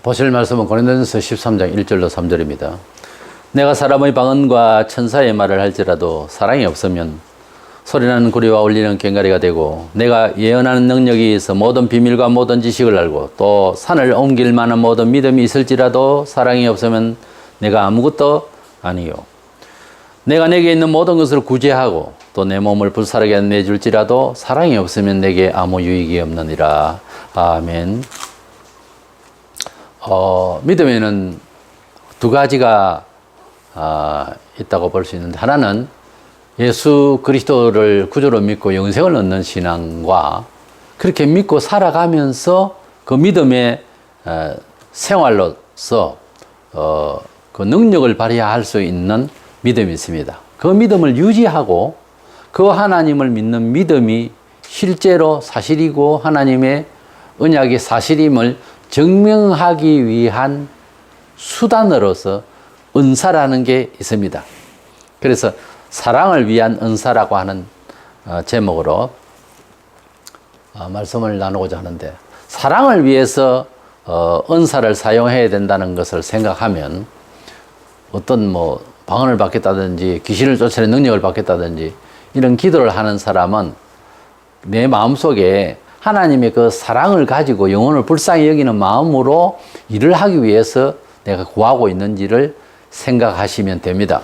보실 말씀은 고린도전서 13장 1절로 3절입니다. 내가 사람의 방언과 천사의 말을 할지라도 사랑이 없으면 소리나는 구리와 울리는 꽹과리가 되고, 내가 예언하는 능력이 있어 모든 비밀과 모든 지식을 알고 또 산을 옮길 만한 모든 믿음이 있을지라도 사랑이 없으면 내가 아무것도 아니요. 내가 내게 있는 모든 것을 구제하고 또 내 몸을 불사르게 내줄지라도 사랑이 없으면 내게 아무 유익이 없느니라. 아멘. 믿음에는 두 가지가 있다고 볼 수 있는데, 하나는 예수 그리스도를 구주로 믿고 영생을 얻는 신앙과 그렇게 믿고 살아가면서 그 믿음의 생활로서 그 능력을 발휘할 수 있는 믿음이 있습니다. 그 믿음을 유지하고 그 하나님을 믿는 믿음이 실제로 사실이고 하나님의 언약이 사실임을 증명하기 위한 수단으로서 은사라는 게 있습니다. 그래서 사랑을 위한 은사라고 하는 제목으로 말씀을 나누고자 하는데, 사랑을 위해서 은사를 사용해야 된다는 것을 생각하면 어떤 방언을 받겠다든지 귀신을 쫓아내는 능력을 받겠다든지 이런 기도를 하는 사람은 내 마음속에 하나님의 그 사랑을 가지고 영혼을 불쌍히 여기는 마음으로 일을 하기 위해서 내가 구하고 있는지를 생각하시면 됩니다.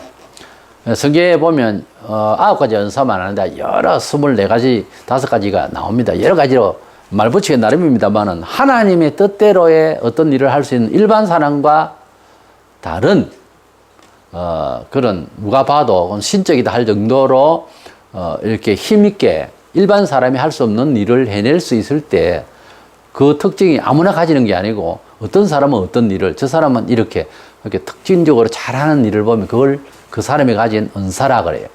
성경에 보면 9가지 은사만 하는데 여러 24가지, 5가지가 나옵니다. 여러 가지로 말 붙이기 나름입니다만은 하나님의 뜻대로의 어떤 일을 할 수 있는 일반 사람과 다른 그런 누가 봐도 신적이다 할 정도로 이렇게 힘있게 일반 사람이 할 수 없는 일을 해낼 수 있을 때, 그 특징이 아무나 가지는 게 아니고 어떤 사람은 어떤 일을, 저 사람은 이렇게 특징적으로 잘하는 일을 보면 그걸 그 사람이 가진 은사라 그래요.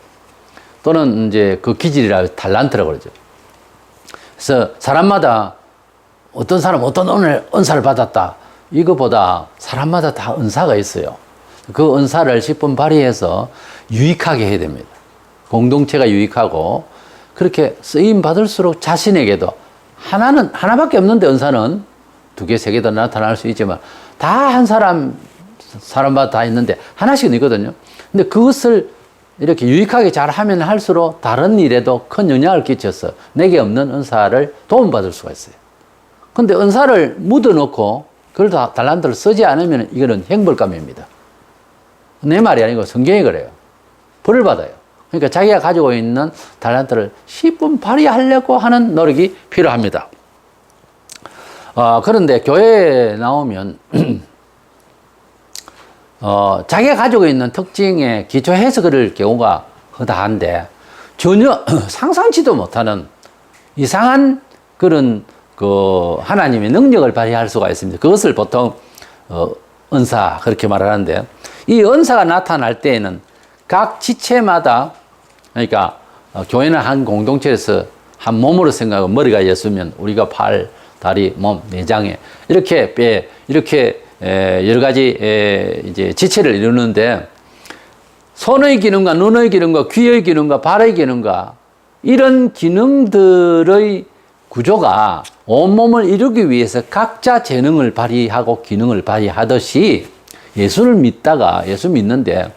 또는 이제 그 기질이라 달란트라고 그러죠. 그래서 사람마다 어떤 사람은 어떤 은사를 받았다, 이거보다 사람마다 다 은사가 있어요. 그 은사를 10분 발휘해서 유익하게 해야 됩니다. 공동체가 유익하고 그렇게 쓰임 받을수록 자신에게도, 하나밖에 없는데 은사는 2개, 3개 더 나타날 수 있지만 다 한 사람마다 다 있는데 하나씩은 있거든요. 근데 그것을 이렇게 유익하게 잘 하면 할수록 다른 일에도 큰 영향을 끼쳐서 내게 없는 은사를 도움받을 수가 있어요. 근데 은사를 묻어놓고 그걸 다 달란트를 쓰지 않으면 이거는 행벌감입니다. 내 말이 아니고 성경이 그래요. 벌을 받아요. 그러니까 자기가 가지고 있는 달란트를 10분 발휘하려고 하는 노력이 필요합니다. 그런데 교회에 나오면 자기가 가지고 있는 특징에 기초해서 그럴 경우가 허다한데, 전혀 상상치도 못하는 이상한 그런 하나님의 능력을 발휘할 수가 있습니다. 그것을 보통 은사 그렇게 말하는데, 이 은사가 나타날 때에는 각 지체마다, 그러니까 교회는 한 공동체에서 한 몸으로 생각하고 머리가 예수면 우리가 팔, 다리, 몸, 내장에 이렇게 뼈, 이렇게 여러 가지 이제 지체를 이루는데, 손의 기능과 눈의 기능과 귀의 기능과 발의 기능과 이런 기능들의 구조가 온몸을 이루기 위해서 각자 재능을 발휘하고 기능을 발휘하듯이, 예수를 믿다가 예수 믿는데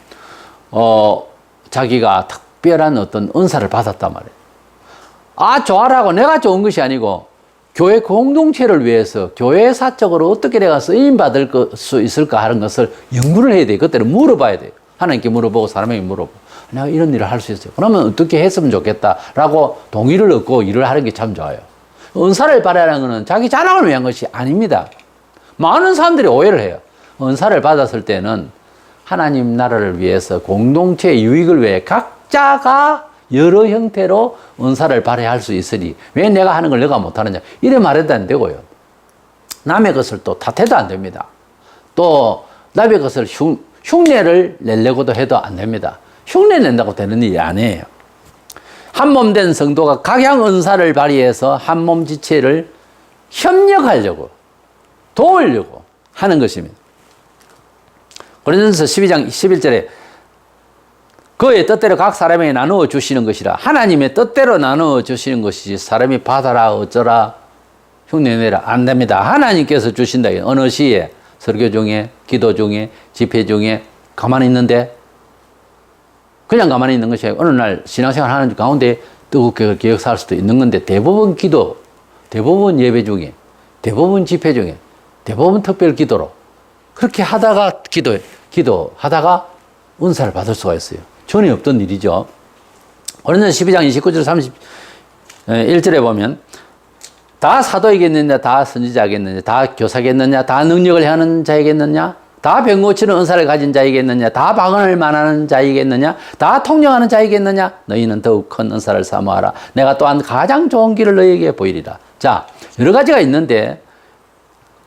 자기가 특별한 어떤 은사를 받았단 말이에요. 좋아라고 내가 좋은 것이 아니고 교회 공동체를 위해서 교회사적으로 어떻게 내가 쓰임받을 수 있을까 하는 것을 연구를 해야 돼요. 그때는 물어봐야 돼요. 하나님께 물어보고 사람에게 물어보고, 내가 이런 일을 할 수 있어요. 그러면 어떻게 했으면 좋겠다라고 동의를 얻고 일을 하는 게 참 좋아요. 은사를 발휘하는 것은 자기 자랑을 위한 것이 아닙니다. 많은 사람들이 오해를 해요. 은사를 받았을 때는 하나님 나라를 위해서 공동체의 유익을 위해 각자가 여러 형태로 은사를 발휘할 수 있으니 왜 내가 하는 걸 내가 못하느냐, 이래 말해도 안 되고요. 남의 것을 또 탓해도 안 됩니다. 또 남의 것을 흉내를 내려고도 해도 안 됩니다. 흉내 낸다고 되는 일이 아니에요. 한 몸 된 성도가 각양 은사를 발휘해서 한 몸 지체를 협력하려고 도우려고 하는 것입니다. 고린도전서 12장 11절에 그의 뜻대로 각 사람에게 나누어 주시는 것이라. 하나님의 뜻대로 나누어 주시는 것이지 사람이 받아라 어쩌라 흉내내라 안 됩니다. 하나님께서 주신다. 어느 시에 설교 중에, 기도 중에, 집회 중에 가만히 있는데 그냥 가만히 있는 것이 아니고 어느 날 신앙생활 하는 가운데 뜨겁게 기억할 수도 있는 건데 대부분 기도, 대부분 예배 중에, 대부분 집회 중에, 대부분 특별 기도로 그렇게 하다가 기도하다가 은사를 받을 수가 있어요. 전혀 없던 일이죠. 고린도전 12장 29절 31절에 보면 다 사도이겠느냐, 다 선지자겠느냐, 다 교사겠느냐, 다 능력을 행하는 자이겠느냐, 다 병 고치는 은사를 가진 자이겠느냐, 다 방언을 말하는 자이겠느냐, 다 통역하는 자이겠느냐, 너희는 더욱 큰 은사를 사모하라. 내가 또한 가장 좋은 길을 너희에게 보이리라. 자, 여러 가지가 있는데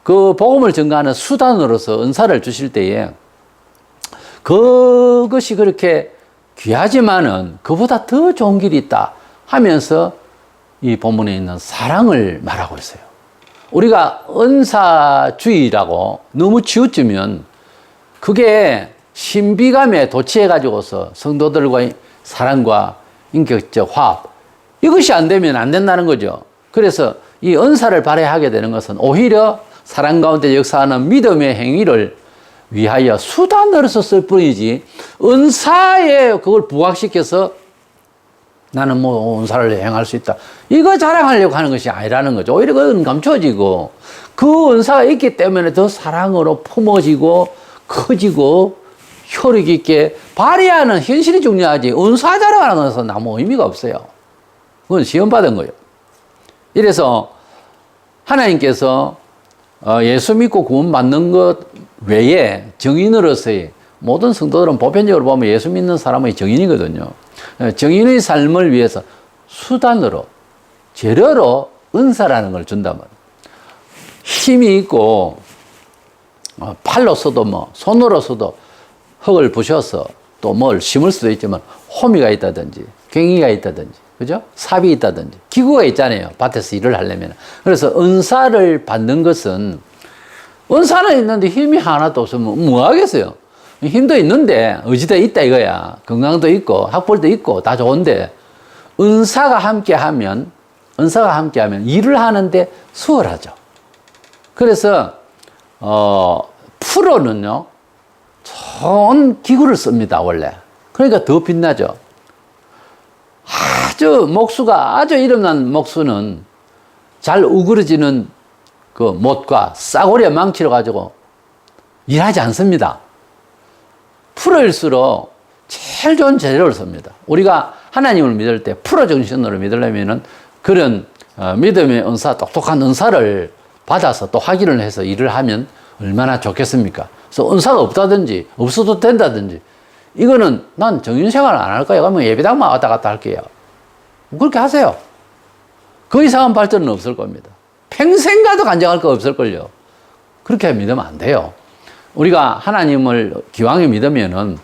그 복음을 전가하는 수단으로서 은사를 주실 때에 그것이 그렇게 귀하지만은 그보다 더 좋은 길이 있다 하면서 이 본문에 있는 사랑을 말하고 있어요. 우리가 은사주의라고 너무 치우치면 그게 신비감에 도취해가지고서 성도들과의 사랑과 인격적 화합, 이것이 안 되면 안 된다는 거죠. 그래서 이 은사를 발휘하게 되는 것은 오히려 사랑 가운데 역사하는 믿음의 행위를 위하여 수단으로서 쓸 뿐이지 은사에 그걸 부각시켜서 나는 뭐 은사를 행할 수 있다, 이거 자랑하려고 하는 것이 아니라는 거죠. 오히려 그건 감춰지고 그 은사가 있기 때문에 더 사랑으로 품어지고 커지고 효력 있게 발휘하는 현실이 중요하지 은사 자랑하는 것은 아무 의미가 없어요. 그건 시험받은 거예요. 이래서 하나님께서 예수 믿고 구원받는 것 외에 정인으로서의 모든 성도들은 보편적으로 보면 예수 믿는 사람의 정인이거든요. 정인의 삶을 위해서 수단으로, 재료로 은사라는 걸 준다면 힘이 있고 팔로서도 뭐 손으로서도 흙을 부셔서 또 뭘 심을 수도 있지만 호미가 있다든지 괭이가 있다든지 그죠? 삽이 있다든지 기구가 있잖아요. 밭에서 일을 하려면. 그래서 은사를 받는 것은 은사는 있는데 힘이 하나도 없으면 뭐 하겠어요? 힘도 있는데 의지도 있다 이거야. 건강도 있고 학벌도 있고 다 좋은데 은사가 함께하면 일을 하는데 수월하죠. 그래서 프로는요 좋은 기구를 씁니다 원래. 그러니까 더 빛나죠. 목수가 아주 이름난 목수는 잘 우그러지는 그 못과 싸구려 망치를 가지고 일하지 않습니다. 프로일수록 제일 좋은 재료를 씁니다. 우리가 하나님을 믿을 때 프로 정신으로 믿으려면은 그런 믿음의 은사, 똑똑한 은사를 받아서 또 확인을 해서 일을 하면 얼마나 좋겠습니까? 그래서 은사가 없다든지 없어도 된다든지 이거는 난 정인생활 안 할 거야. 그러면 예배당만 왔다 갔다 할게요. 그렇게 하세요. 그 이상한 발전은 없을 겁니다. 평생 가도 간증할 거 없을걸요. 그렇게 믿으면 안 돼요. 우리가 하나님을 기왕에 믿으면은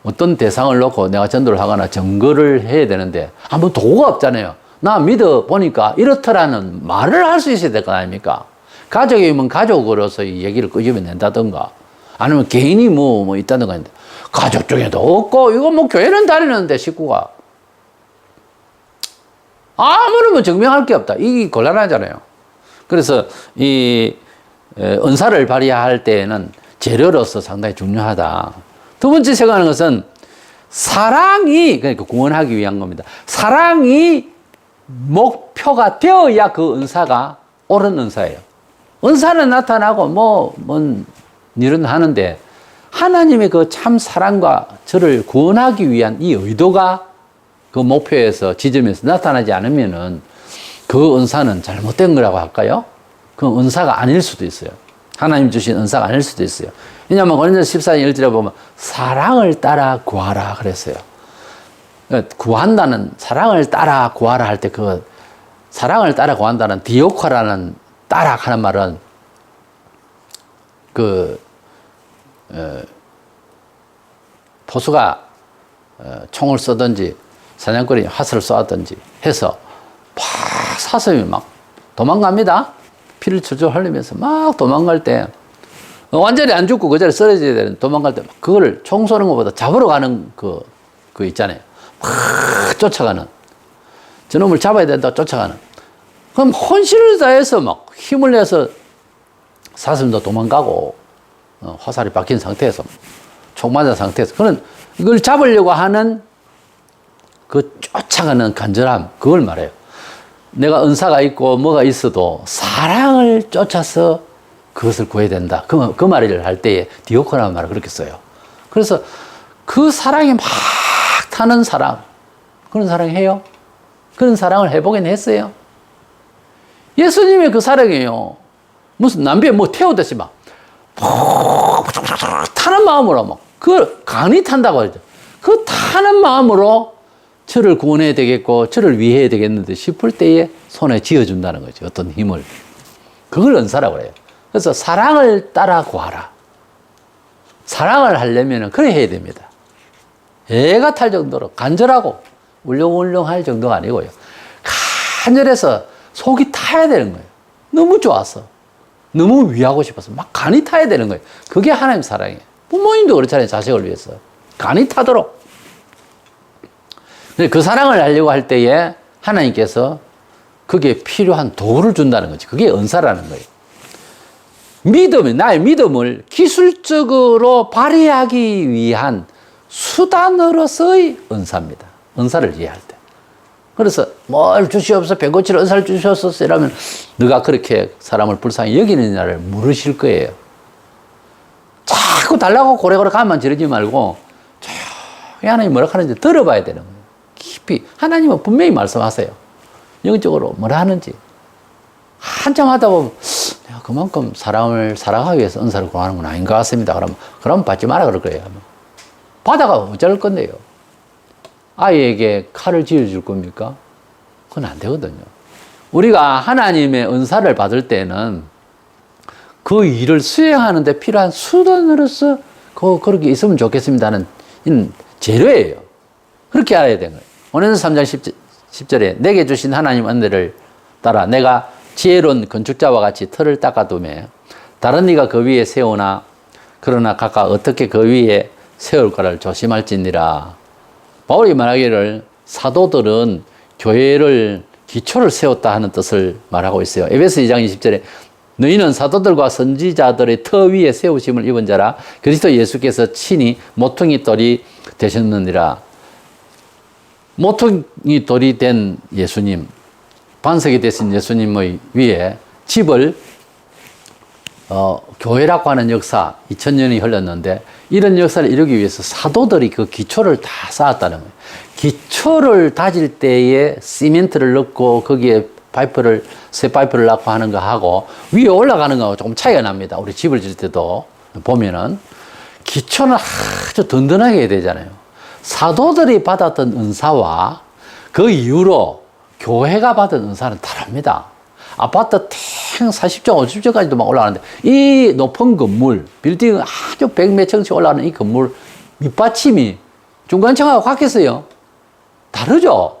어떤 대상을 놓고 내가 전도를 하거나 증거를 해야 되는데 아무 도구가 없잖아요. 나 믿어보니까 이렇더라는 말을 할 수 있어야 될 거 아닙니까? 가족이면 가족으로서 이 얘기를 끄집어낸다든가 아니면 개인이 뭐 있다든가 했는데 가족 중에도 없고 이거 뭐 교회는 다니는데 식구가 아무런 뭐 증명할 게 없다. 이게 곤란하잖아요. 그래서 이 은사를 발휘할 때에는 재료로서 상당히 중요하다. 두 번째 생각하는 것은 사랑이, 그러니까 구원하기 위한 겁니다. 사랑이 목표가 되어야 그 은사가 옳은 은사예요. 은사는 나타나고 뭔 일은 하는데 하나님의 그 참 사랑과 저를 구원하기 위한 이 의도가 그 목표에서 지점에서 나타나지 않으면은 그 은사는 잘못된 거라고 할까요? 그 은사가 아닐 수도 있어요. 하나님 주신 은사가 아닐 수도 있어요. 왜냐하면 고린도서 14장 1절에 보면 사랑을 따라 구하라 그랬어요. 구한다는 사랑을 따라 구하라 할 때 그 사랑을 따라 구한다는 디오카라는 따라 하는 말은 포수가 총을 쏘든지 사냥꾼이 화살을 쏘았든지 해서 막 사슴이 막 도망갑니다. 피를 줄줄 흘리면서 막 도망갈 때 완전히 안 죽고 그 자리에 쓰러져야 되는 도망갈 때 막 그거를 총 쏘는 것보다 잡으러 가는 그 있잖아요. 막 쫓아가는 저놈을 잡아야 된다 쫓아가는 그럼 혼신을 다해서 막 힘을 내서 사슴도 도망가고 화살이 박힌 상태에서, 총 맞은 상태에서. 그런, 이걸 잡으려고 하는 그 쫓아가는 간절함, 그걸 말해요. 내가 은사가 있고 뭐가 있어도 사랑을 쫓아서 그것을 구해야 된다. 그 말을 할 때에 디오코라는 말을 그렇게 써요. 그래서 그 사랑이 막 타는 사랑, 그런 사랑 해요? 그런 사랑을 해보긴 했어요. 예수님의 그 사랑이에요. 무슨 남비에 뭐 태우듯이 막 타는 마음으로 막, 그 간이 탄다고 하죠. 그 타는 마음으로 저를 구원해야 되겠고 저를 위해야 되겠는데 싶을 때에 손에 쥐어준다는 거죠. 어떤 힘을. 그걸 은사라고 해요. 그래서 사랑을 따라 구하라. 사랑을 하려면 그래 해야 됩니다. 애가 탈 정도로 간절하고 울렁울렁할 정도가 아니고요. 간절해서 속이 타야 되는 거예요. 너무 좋아서. 너무 위하고 싶어서 막 간이 타야 되는 거예요. 그게 하나님 사랑이에요. 부모님도 그렇잖아요. 자식을 위해서. 간이 타도록. 그 사랑을 하려고 할 때에 하나님께서 그게 필요한 도구를 준다는 거지. 그게 은사라는 거예요. 나의 믿음을 기술적으로 발휘하기 위한 수단으로서의 은사입니다. 은사를 이해할 때. 그래서 뭘 주시옵소서, 배고치를 은사를 주시옵소서 이러면 너가 그렇게 사람을 불쌍히 여기느냐를 물으실 거예요. 자꾸 달라고 고래고래 가만 지르지 말고 조용히 하나님 뭐라 하는지 들어봐야 되는 거예요. 깊이. 하나님은 분명히 말씀하세요. 영적으로 뭐라 하는지. 한참 하다 보면 내가 그만큼 사람을 사랑하기 위해서 은사를 구하는 건 아닌 것 같습니다. 그럼 받지 마라 그럴 거예요. 받아가 어쩔 건데요. 아이에게 칼을 쥐어줄 겁니까? 그건 안 되거든요. 우리가 하나님의 은사를 받을 때는 그 일을 수행하는 데 필요한 수단으로서 그렇게 있으면 좋겠습니다는 재료예요. 그렇게 알아야 되는 거예요. 오늘은 3장 10절에 내게 주신 하나님 은혜를 따라 내가 지혜로운 건축자와 같이 틀을 닦아두며 다른 이가 그 위에 세우나 그러나 각각 어떻게 그 위에 세울까를 조심할지니라. 바울이 말하기를 사도들은 교회를 기초를 세웠다 하는 뜻을 말하고 있어요. 에베소 2장 20절에 너희는 사도들과 선지자들의 터 위에 세우심을 입은 자라 그리스도 예수께서 친히 모퉁이 돌이 되셨느니라. 모퉁이 돌이 된 예수님, 반석이 되신 예수님의 위에 집을 교회라고 하는 역사 2000년이 흘렀는데 이런 역사를 이루기 위해서 사도들이 그 기초를 다 쌓았다는 거예요. 기초를 다질 때에 시멘트를 넣고 거기에 새 파이프를 넣고 하는 거 하고 위에 올라가는 거하고 조금 차이가 납니다. 우리 집을 질 때도 보면은 기초는 아주 든든하게 해야 되잖아요. 사도들이 받았던 은사와 그 이후로 교회가 받은 은사는 다릅니다. 아파트 탱 40층, 50층까지도 막 올라가는데 이 높은 건물, 빌딩 아주 100몇 층씩 올라가는 이 건물 밑받침이 중간층하고 같겠어요? 다르죠?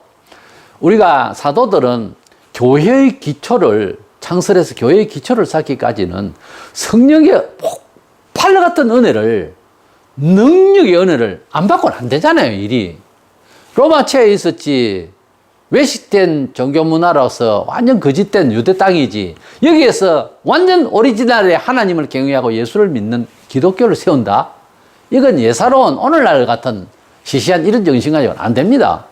우리가 사도들은 교회의 기초를 창설해서 교회의 기초를 쌓기까지는 성령의 폭발 같은 은혜를 능력의 은혜를 안 받고는 안 되잖아요, 일이. 로마체에 있었지. 외식된 종교 문화로서 완전 거짓된 유대 땅이지. 여기에서 완전 오리지널의 하나님을 경외하고 예수를 믿는 기독교를 세운다? 이건 예사로운 오늘날 같은 시시한 이런 정신 가지고는 안 됩니다.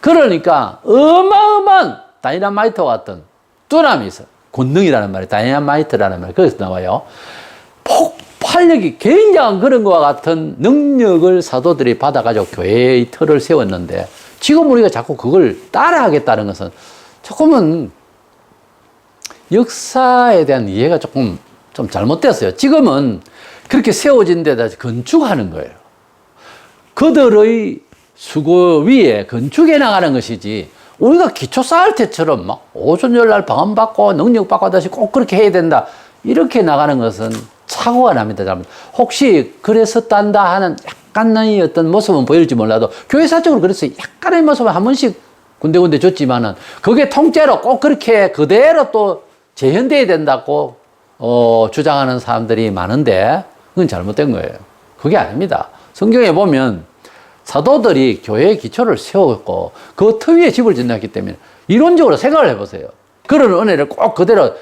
그러니까 어마어마한 다이너마이트와 같은 뚜람이 있어. 권능이라는 말이 다이너마이트라는 말이 거기서 나와요. 폭발력이 굉장한 그런 것과 같은 능력을 사도들이 받아가지고 교회의 틀을 세웠는데 지금 우리가 자꾸 그걸 따라하겠다는 것은 조금은 역사에 대한 이해가 조금 좀 잘못됐어요. 지금은 그렇게 세워진 데다 건축하는 거예요. 그들의 수고 위에 건축해 나가는 것이지 우리가 기초 쌓을 때처럼 막 오순절날 방언받고 능력받고 하듯이 꼭 그렇게 해야 된다. 이렇게 나가는 것은 착오가 납니다. 혹시 그랬었단다 하는 약간의 어떤 모습은 보일지 몰라도 교회사적으로 그래서 약간의 모습은 한 번씩 군데군데 줬지만은 그게 통째로 꼭 그렇게 그대로 또 재현돼야 된다고 주장하는 사람들이 많은데 그건 잘못된 거예요. 그게 아닙니다. 성경에 보면 사도들이 교회의 기초를 세웠고 그 터 위에 집을 짓는다기 때문에 이론적으로 생각을 해보세요. 그런 은혜를 꼭 그대로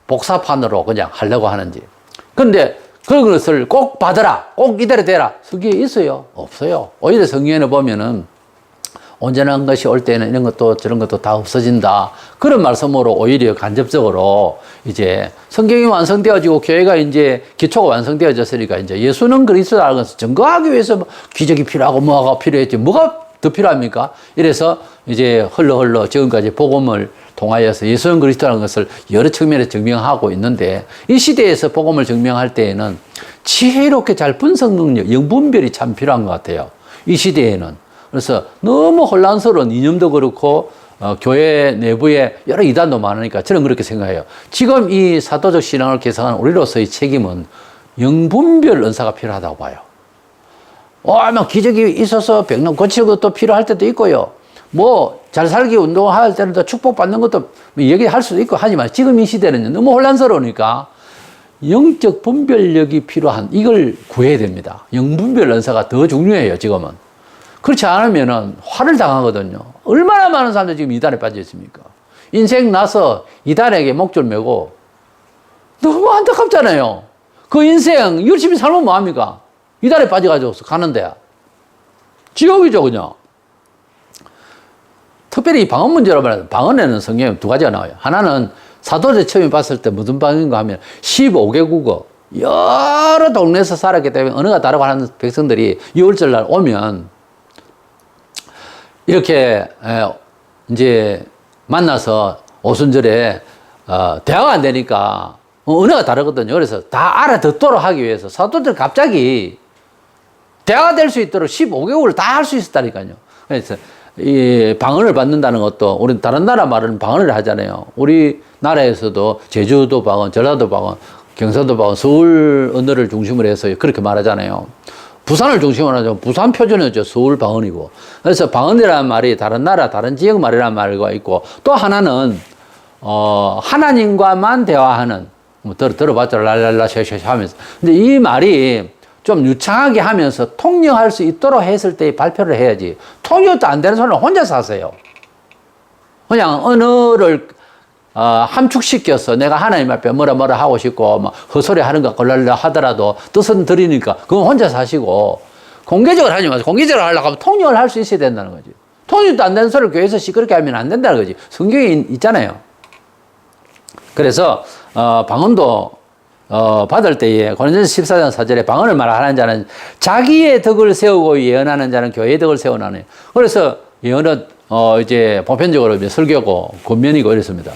복사판으로 그냥 하려고 하는지. 그런데 그것을 꼭 받아라, 꼭 이대로 되라. 성경에 있어요? 없어요. 오히려 성경에 보면은 온전한 것이 올 때는 이런 것도 저런 것도 다 없어진다. 그런 말씀으로 오히려 간접적으로 이제 성경이 완성되어지고 교회가 이제 기초가 완성되어졌으니까 이제 예수는 그리스도라는 것을 증거하기 위해서 뭐 기적이 필요하고 뭐가 필요했지. 뭐가 더 필요합니까? 이래서 이제 흘러 지금까지 복음을 통하여서 예수는 그리스도라는 것을 여러 측면에서 증명하고 있는데 이 시대에서 복음을 증명할 때에는 지혜롭게 잘 분석 능력, 영분별이 참 필요한 것 같아요. 이 시대에는. 그래서 너무 혼란스러운 이념도 그렇고 교회 내부에 여러 이단도 많으니까 저는 그렇게 생각해요. 지금 이 사도적 신앙을 개성하는 우리로서의 책임은 영분별 은사가 필요하다고 봐요. 막 기적이 있어서 병난 고치는 것도 필요할 때도 있고요. 뭐 잘 살기 운동할 때는 또 축복받는 것도 얘기할 수도 있고 하지만 지금 이 시대는 너무 혼란스러우니까 영적 분별력이 필요한 이걸 구해야 됩니다. 영분별 은사가 더 중요해요, 지금은. 그렇지 않으면은 화를 당하거든요. 얼마나 많은 사람들이 지금 이단에 빠져 있습니까? 인생 나서 이단에게 목줄 메고 너무 안타깝잖아요. 그 인생 열심히 살면 뭐합니까? 이단에 빠져가지고 가는데 지옥이죠, 그냥. 특별히 방언 문제로 말하면 방언에는 성경에 두 가지가 나와요. 하나는 사도들 처음에 봤을 때 무슨 방언인가 하면 15개국어 여러 동네에서 살았기 때문에 언어가 다르고 하는 백성들이 6월절 날 오면 이렇게 이제 만나서 오순절에 대화가 안 되니까 언어가 다르거든요. 그래서 다 알아듣도록 하기 위해서 사도들 갑자기 대화가 될 수 있도록 15개국을 다 할 수 있었다니까요. 그래서 이 방언을 받는다는 것도 우리 다른 나라 말은 방언을 하잖아요. 우리 나라에서도 제주도 방언, 전라도 방언, 경상도 방언, 서울 언어를 중심으로 해서 그렇게 말하잖아요. 부산을 중심으로 하죠. 부산 표준어죠. 서울 방언이고. 그래서 방언이라는 말이 다른 나라, 다른 지역 말이라는 말과 있고 또 하나는 하나님과만 대화하는 뭐 들어봤죠. 랄랄라 샤샤샤 하면서. 근데 이 말이 좀 유창하게 하면서 통역할 수 있도록 했을 때 발표를 해야지. 통역도 안 되는 소리는 혼자서 하세요. 그냥 언어를 함축시켜서 내가 하나님 앞에 뭐라 하고 싶고 막 헛소리 하는 것 걸랄라 하더라도 뜻은 들으니까 그건 혼자서 하시고 공개적으로 하지 마세요. 공개적으로 하려고 하면 통역을 할 수 있어야 된다는 거지. 통역도 안 되는 소리를 교회에서 시끄럽게 하면 안 된다는 거지. 성경에 있잖아요. 그래서 방언도 받을 때에 고린도전서 14장 4절에 방언을 말하는 자는 자기의 덕을 세우고 예언하는 자는 교회의 덕을 세워나네. 그래서 예언은 이제 보편적으로 설교고 권면이고 이렇습니다.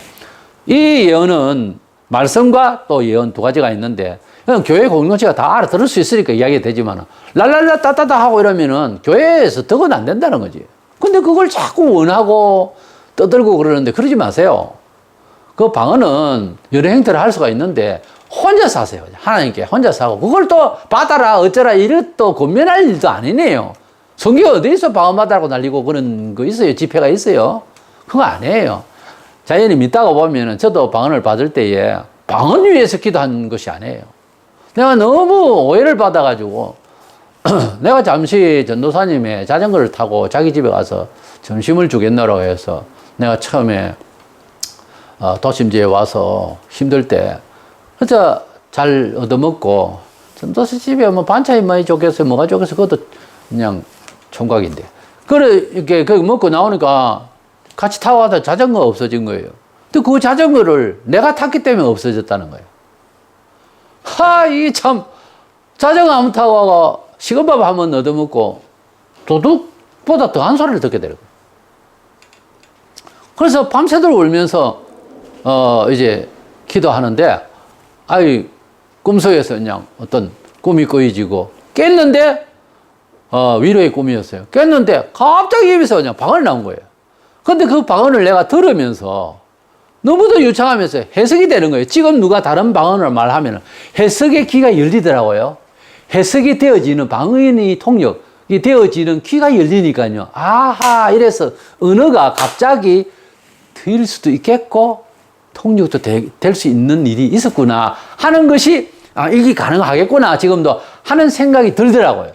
이 예언은 말씀과 또 예언 두 가지가 있는데 그냥 교회 공동체가 다 알아들을 수 있으니까 이야기가 되지만 랄랄라 따따따 하고 이러면은 교회에서 덕은 안 된다는 거지. 근데 그걸 자꾸 원하고 떠들고 그러는데 그러지 마세요. 그 방언은 여러 형태를 할 수가 있는데 혼자서 하세요. 하나님께 혼자서 하고 그걸 또 받아라 어쩌라 이런 또 권면할 일도 아니네요. 성경 어디서 방언 받아라고 날리고 그런 거 있어요? 집회가 있어요? 그거 아니에요. 자연히 믿다가 보면은 저도 방언을 받을 때에 방언 위해서 기도한 것이 아니에요. 내가 너무 오해를 받아가지고 내가 잠시 전도사님의 자전거를 타고 자기 집에 가서 점심을 주겠노라고 해서 내가 처음에 도심지에 와서 힘들 때 그래서 잘 얻어먹고 전도사 집에 뭐 반찬이 많이 좋겠어요. 뭐가 좋겠어요. 그것도 그냥 총각인데. 그래 이렇게 그 먹고 나오니까 같이 타고 가다 자전거가 없어진 거예요. 근데 그 자전거를 내가 탔기 때문에 없어졌다는 거예요. 이 참 자전거 한번 타고 가고 식은밥 한번 얻어먹고 도둑보다 더한 소리를 듣게 되는 거예요. 그래서 밤새도록 울면서 이제 기도하는데 꿈속에서 그냥 어떤 꿈이 꾸어지고 깼는데 위로의 꿈이었어요. 깼는데 갑자기 입에서 그냥 방언이 나온 거예요. 근데 그 방언을 내가 들으면서 너무도 유창하면서 해석이 되는 거예요. 지금 누가 다른 방언을 말하면 해석의 귀가 열리더라고요. 해석이 되어지는 방언이 통역이 되어지는 귀가 열리니까요. 아하 이래서 언어가 갑자기 될 수도 있겠고 통역도 될 수 있는 일이 있었구나 하는 것이 이게 가능하겠구나 지금도 하는 생각이 들더라고요.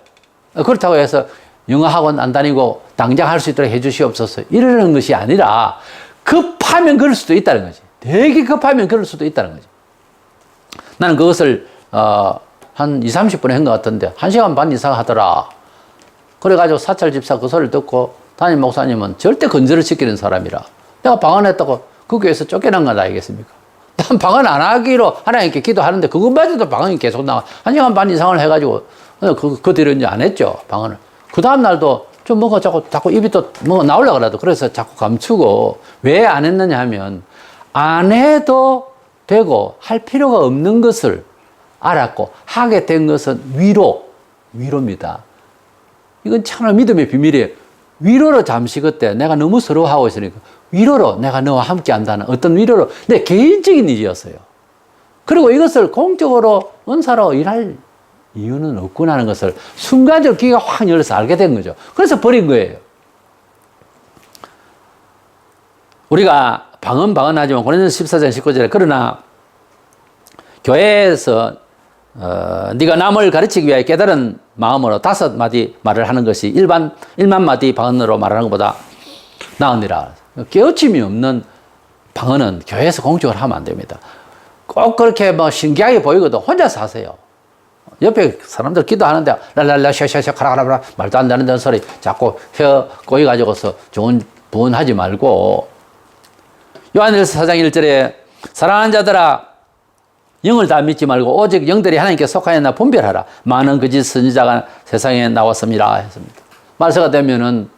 그렇다고 해서 영어 학원 안 다니고 당장 할 수 있도록 해주시옵소서 이러는 것이 아니라 급하면 그럴 수도 있다는 거지. 되게 급하면 그럴 수도 있다는 거지. 나는 그것을 한 2, 30분 한 것 같은데 1시간 반 이상 하더라. 그래가지고 사찰 집사 그 소리를 듣고 담임 목사님은 절대 건절을 시키는 사람이라 내가 방언했다고 그 교회에서 쫓겨난 건 아니겠습니까? 난 방언 안 하기로 하나님께 기도하는데 그것마저도 방언이 계속 나와. 1시간 반 이상을 해가지고 그 뒤로 이제 안 했죠, 방언을. 그 다음날도 좀 뭐가 자꾸 입이 또 뭐가 나오려고 그래도 그래서 자꾸 감추고 왜 안 했느냐 하면 안 해도 되고 할 필요가 없는 것을 알았고 하게 된 것은 위로입니다. 이건 참으로 믿음의 비밀이에요. 위로로 잠시 그때 내가 너무 서러워하고 있으니까 위로로 내가 너와 함께 한다는 어떤 위로로 내 개인적인 일이었어요. 그리고 이것을 공적으로 은사로 일할 이유는 없구나는 것을 순간적으로 귀가 확 열려서 알게 된 거죠. 그래서 버린 거예요. 우리가 방언하지만 고린도서 14장 19절에 그러나 교회에서 네가 남을 가르치기 위하여 깨달은 마음으로 5마디 말을 하는 것이 1만 마디 방언으로 말하는 것보다 나으니라. 깨우침이 없는 방언은 교회에서 공적으로 하면 안 됩니다. 꼭 그렇게 뭐 신기하게 보이거든 혼자서 하세요. 옆에 사람들 기도하는데 랄랄라 샤샤샤 카라카라 말도 안 되는 소리 자꾸 혀 꼬이가지고서 좋은 부언하지 말고 요한일서 4장 1절에 사랑하는 자들아 영을 다 믿지 말고 오직 영들이 하나님께 속하였나 분별하라. 많은 거짓 선지자가 세상에 나왔습니다 했습니다. 말세가 되면은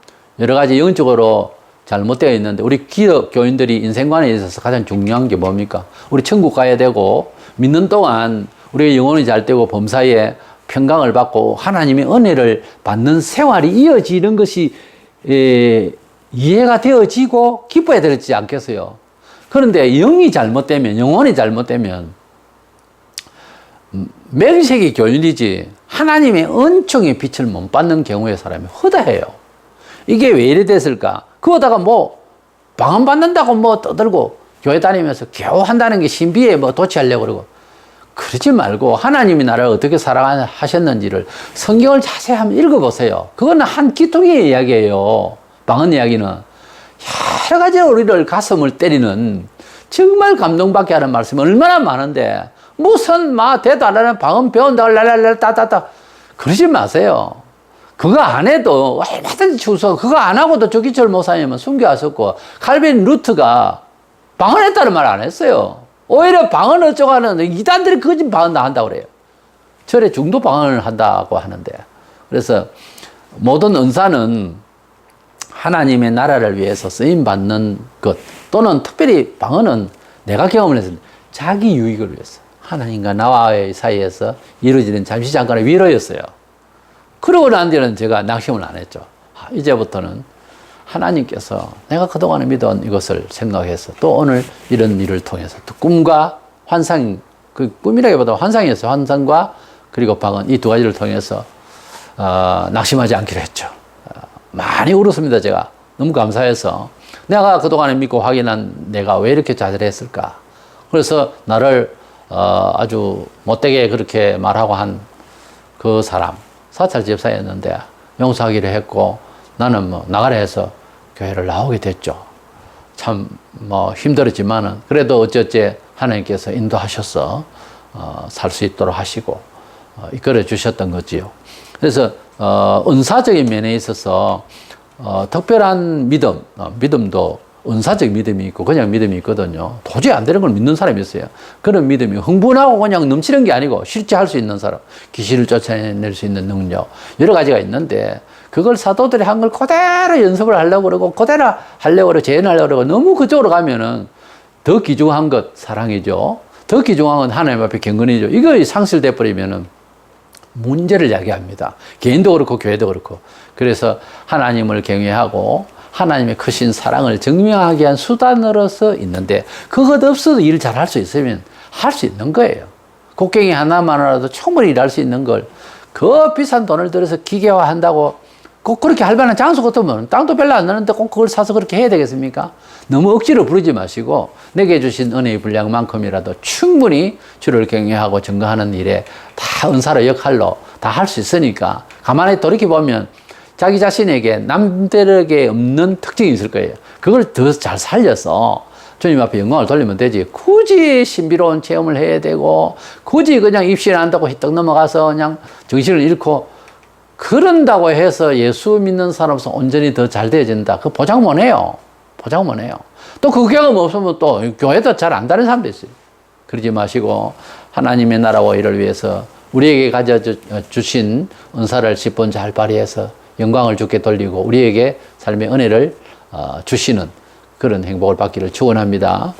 여러 가지 영적으로 잘못되어 있는데 우리 기독교인들이 인생관에 있어서 가장 중요한 게 뭡니까? 우리 천국 가야 되고 믿는 동안 우리의 영혼이 잘 되고 범사에 평강을 받고 하나님의 은혜를 받는 생활이 이어지는 것이 이해가 되어지고 기뻐야 되지 않겠어요? 그런데 영이 잘못되면 영혼이 잘못되면 맹세기 교인이지 하나님의 은총의 빛을 못 받는 경우에 사람이 허다해요. 이게 왜 이래 됐을까? 그러다가 뭐 방언 받는다고 뭐 떠들고 교회 다니면서 겨우 한다는 게 신비에 뭐 도취하려고 그러고 그러지 말고 하나님이 나를 어떻게 사랑하셨는지를 성경을 자세히 한번 읽어보세요. 그거는 한 기통의 이야기예요. 방언 이야기는 여러 가지 우리를 가슴을 때리는 정말 감동받게 하는 말씀이 얼마나 많은데 무슨 대도 안 하는 방언 배운다고 랄랄랄 따따따 그러지 마세요. 그거 안 해도 얼마든지 추서 그거 안 하고도 조기철 목사님은 순교하셨고 칼빈 루트가 방언했다는 말 안 했어요. 오히려 방언 어쩌고 하는 이단들이 거짓 방언 다 한다고 그래요. 절에 중도 방언을 한다고 하는데 그래서 모든 은사는 하나님의 나라를 위해서 쓰임받는 것 또는 특별히 방언은 내가 경험을 했습니다. 자기 유익을 위해서 하나님과 나와의 사이에서 이루어지는 잠시 잠깐의 위로였어요. 그러고 난 뒤는 제가 낙심을 안 했죠. 이제부터는 하나님께서 내가 그동안에 믿어온 이것을 생각해서 또 오늘 이런 일을 통해서 또 꿈과 환상, 그 꿈이라기보다 환상이었어요. 환상과 그리고 방언 이 두 가지를 통해서 낙심하지 않기로 했죠. 많이 울었습니다. 제가 너무 감사해서 내가 그동안에 믿고 확인한 내가 왜 이렇게 좌절했을까. 그래서 나를 아주 못되게 그렇게 말하고 한 그 사람 사찰 집사였는데 용서하기로 했고 나는 뭐 나가라 해서 교회를 나오게 됐죠. 참 뭐 힘들었지만은 그래도 어쩌지 하나님께서 인도하셔서 살 수 있도록 하시고 이끌어 주셨던 거지요. 그래서 은사적인 면에 있어서 특별한 믿음도 은사적 믿음이 있고 그냥 믿음이 있거든요. 도저히 안 되는 걸 믿는 사람이 있어요. 그런 믿음이 흥분하고 그냥 넘치는 게 아니고 실제 할 수 있는 사람, 귀신을 쫓아낼 수 있는 능력 여러 가지가 있는데 그걸 사도들이 한 걸 그대로 연습을 하려고 그러고 그대로 하려고 그러고 재현하려고 그러고 너무 그쪽으로 가면은 더 귀중한 것 사랑이죠. 더 귀중한 건 하나님 앞에 경건이죠. 이거 상실돼 버리면은 문제를 야기합니다. 개인도 그렇고 교회도 그렇고. 그래서 하나님을 경외하고 하나님의 크신 사랑을 증명하기 위한 수단으로서 있는데 그것 없어도 일 잘할 수 있으면 할 수 있는 거예요. 곡괭이 하나만으로도 충분히 일할 수 있는 걸 그 비싼 돈을 들여서 기계화한다고 꼭 그렇게 할 만한 장소 같으면 땅도 별로 안 나는데 꼭 그걸 사서 그렇게 해야 되겠습니까? 너무 억지로 부르지 마시고 내게 주신 은혜의 분량만큼이라도 충분히 주를 경외하고 증거하는 일에 다 은사로 역할로 다 할 수 있으니까 가만히 돌이켜보면 자기 자신에게 남들에게 없는 특징이 있을 거예요. 그걸 더 잘 살려서 주님 앞에 영광을 돌리면 되지. 굳이 신비로운 체험을 해야 되고, 굳이 그냥 입신 한다고 휘떡 넘어가서 그냥 정신을 잃고, 그런다고 해서 예수 믿는 사람으로서 온전히 더 잘 되어진다. 그 보장 못 해요. 보장 못 해요. 또 그 경험 없으면 또 교회도 잘 안 다니는 사람도 있어요. 그러지 마시고, 하나님의 나라와 일을 위해서 우리에게 가져주신 은사를 10번 잘 발휘해서 영광을 주께 돌리고 우리에게 삶의 은혜를 주시는 그런 행복을 받기를 축원합니다.